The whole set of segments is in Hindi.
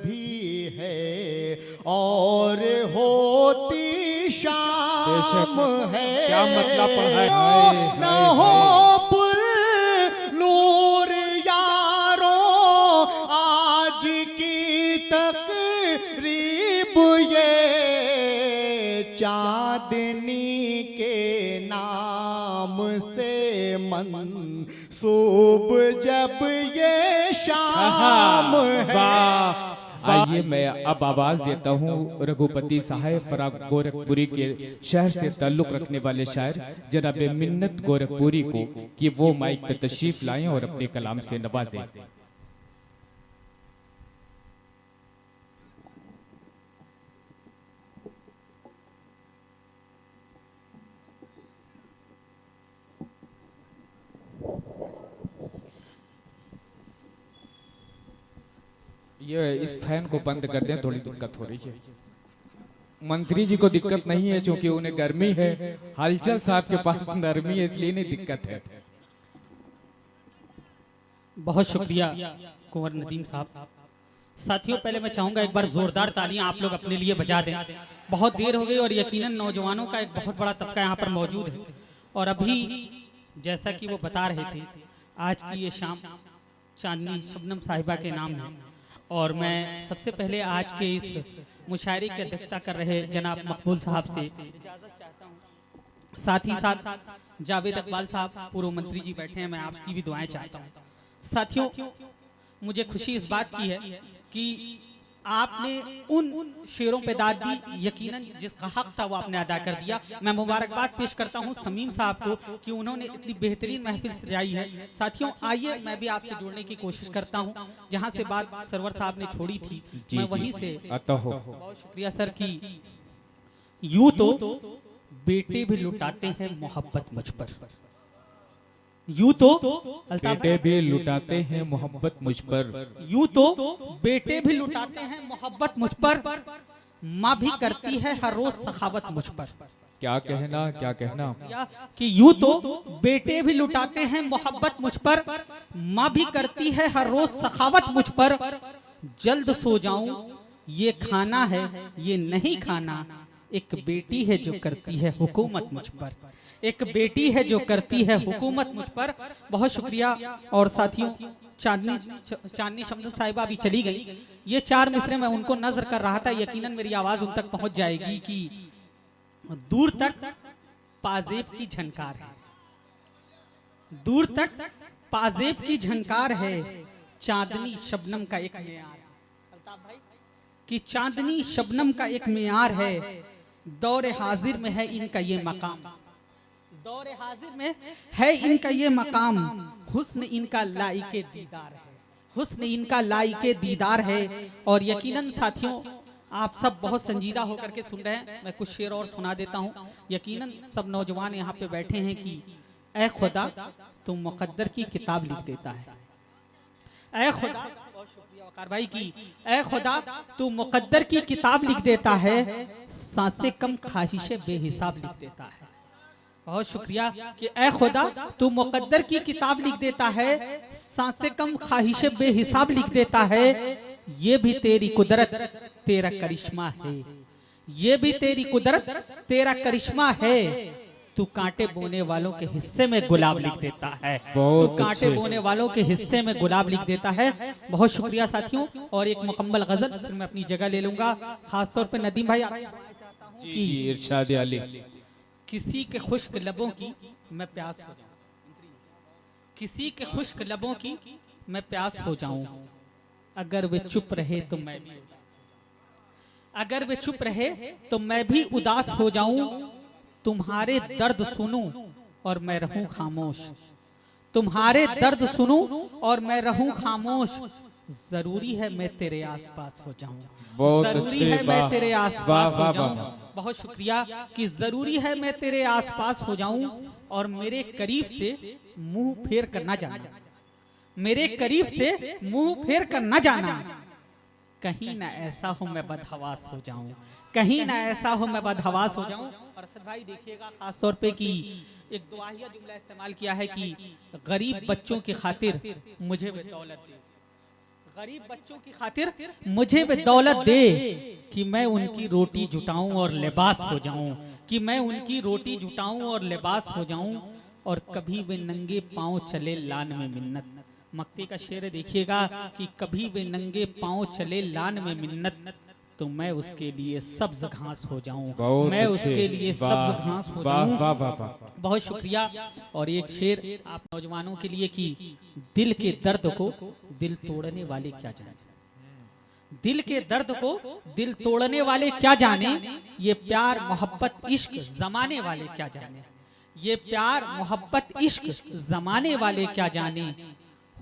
भी है और होती शाम है। क्या मतलब है न हो पुर नूर यारो आज की तकरीब ये चांदनी के नाम से मंसूब जब ये शाम है। आइए मैं अब आवाज देता हूँ रघुपति साहब फराग गोरखपुरी के शहर से ताल्लुक रखने वाले शायर जनाब मिन्नत गोरखपुरी को कि वो माइक पे तशरीफ लाएं और अपने कलाम से नवाजें। ये इस फैन को बंद कर दें, थोड़ी दिक्कत हो रही है। मंत्री जी को दिक्कत नहीं है क्योंकि उन्हें गर्मी है, हलचल साहब के पास नरमी है इसलिए नहीं दिक्कत है। बहुत शुक्रिया कुंवर नदीम साहब। साथियों पहले मैं चाहूंगा एक बार जोरदार तालियां आप लोग अपने लिए बजा दें। बहुत देर हो गई और यकीनन नौजवानों का एक बहुत बड़ा तबका यहाँ पर मौजूद है और अभी जैसा कि वो बता रहे थे आज की ये शाम चांदनी शबनम साहिबा के नाम है और मैं सबसे पहले आज के इस मुशायरे की अध्यक्षता कर रहे जनाब मकबूल साहब से इजाजत चाहता हूं। साथ ही साथ जावेद इकबाल साहब पूर्व मंत्री जी बैठे हैं, मैं आपकी भी दुआएं चाहता हूं। साथियों मुझे खुशी इस बात की है कि आपने उन शेरों पे दाद दी, यकीनन जिसका हक था वो आपने अदा कर दिया। मैं मुबारकबाद पेश करता हूं समीम साहब को कि उन्होंने इतनी बेहतरीन महफिल सजाई है। साथियों आइए मैं भी आपसे जुड़ने की कोशिश करता हूं, जहां से बात सरवर साहब ने छोड़ी थी मैं वहीं से बहुत शुक्रिया सर की यूं तो बेटे भी लुटाते हैं मोहब्बत मुझ पर, यूं तो बेटे भी लुटाते हैं मोहब्बत मुझ पर, यूं तो बेटे भी लुटाते हैं मोहब्बत मुझ पर, माँ भी करती है हर रोज सखावत मुझ पर। क्या कहना कि यूं तो बेटे भी लुटाते हैं मोहब्बत मुझ पर, माँ भी करती है हर रोज सखावत मुझ पर। जल्द सो जाऊं ये खाना है ये नहीं खाना, एक बेटी है जो करती है हुकूमत मुझ पर, एक बेटी है जो करती है हुकूमत मुझ पर। बहुत शुक्रिया। और साथियों चांदनी शबनम साहिबा अभी चली गई, ये चार मिसरे मैं उनको नजर कर रहा था, यकीनन मेरी आवाज उन तक पहुंच जाएगी कि दूर तक पाजेब की झनकार है, दूर तक पाजेब की झनकार है, चांदनी शबनम का एक मेयार कि चांदनी शबनम का एक मेयार है, दौर हाजिर में है इनका ये मकाम, दौर हाजिर में है इनका ये मकाम, हुस्न इनका लाइके दीदार है, हुस्न इनका लाइके दीदार है। और यकीनन साथियों आप सब बहुत संजीदा होकर के सुन रहे हैं, मैं कुछ शेर और सुना देता हूं। यकीनन सब नौजवान यहाँ पे बैठे हैं कि ऐ खुदा तू मुकद्दर की किताब लिख देता है, ऐ खुदा, बहुत शुक्रिया वकार भाई की, ऐ खुदा तू मुकद्दर की किताब लिख देता है, सांसें कम ख्वाहिशें बेहिसाब लिख देता है। बहुत शुक्रिया कि ऐ खुदा तू मुकद्दर की किताब लिख देता है, सांसें कम ख्वाहिशें बेहिसाब लिख देता है। ये भी तेरी कुदरत तेरा करिश्मा है, ये भी तेरी कुदरत तेरा करिश्मा है, तू कांटे बोने वालों के हिस्से में गुलाब लिख देता है, तू कांटे बोने वालों के हिस्से में गुलाब लिख देता है। बहुत शुक्रिया साथियों। और एक मुकम्मल गजल फिर मैं अपनी जगह ले लूंगा, खासतौर पे नदीम भाई जी इरशाद आली। किसी के खुश्क लबों की मैं प्यास हो जाऊं, किसी के खुश्क लबों की मैं प्यास हो जाऊं, अगर वे चुप रहे तो मैं भी, अगर वे चुप रहे तो मैं भी उदास हो जाऊं, तुम्हारे दर्द सुनूं और मैं रहूं खामोश, तुम्हारे दर्द सुनूं और मैं रहूं खामोश, जरूरी है मैं तेरे आसपास हो जाऊं, जरूरी है मैं तेरे आसपास हो जाऊं। बहुत शुक्रिया कि जरूरी है मैं तेरे आसपास हो जाऊं और मेरे करीब से मुंह फेर कर ना जाना, मेरे करीब से मुंह फेर कर ना जाना, कहीं ना ऐसा हो मैं बदहवास हो जाऊं, कहीं ना ऐसा हो मैं बदहवास हो जाऊं। और असद भाई देखिएगा खास तौर पे कि एक दुआहिया जुमला इस्तेमाल किया है कि गरीब बच्चों की खातिर मुझे वे दौलत दे, गरीब बच्चों की खातिर मुझे वे दौलत दे कि मैं उनकी रोटी जुटाऊं और लिबास हो जाऊं, कि मैं उनकी रोटी जुटाऊं और लिबास हो जाऊं, और कभी वे नंगे पांव चले लान में मिन्नत। मक्ते का शेर देखिएगा कि कभी वे नंगे पांव चले लान में मिन्नत, तो मैं उसके लिए सब्ज घास हो जाऊं, बहुत मैं अच्छे। उसके लिए वाह, सब्ज घास हो वाह, जाऊं। वाह, वाह, वाह। बहुत शुक्रिया। और एक शेर आप नौजवानों के लिए कि दिल के दर्द को दिल तोड़ने वाले क्या जाने, दिल के दर्द को दिल तोड़ने वाले क्या जाने, ये प्यार मोहब्बत इश्क जमाने वाले क्या जाने, ये प्यार मोहब्बत इश्क जमाने वाले क्या जाने,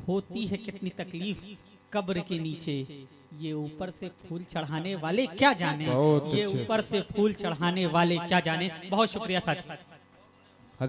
होती है कितनी तकलीफ कब्र के नीचे, ये ऊपर से फूल चढ़ाने वाले क्या जाने, बहुत ये अच्छे। ऊपर से फूल चढ़ाने वाले क्या जाने। बहुत शुक्रिया साथी।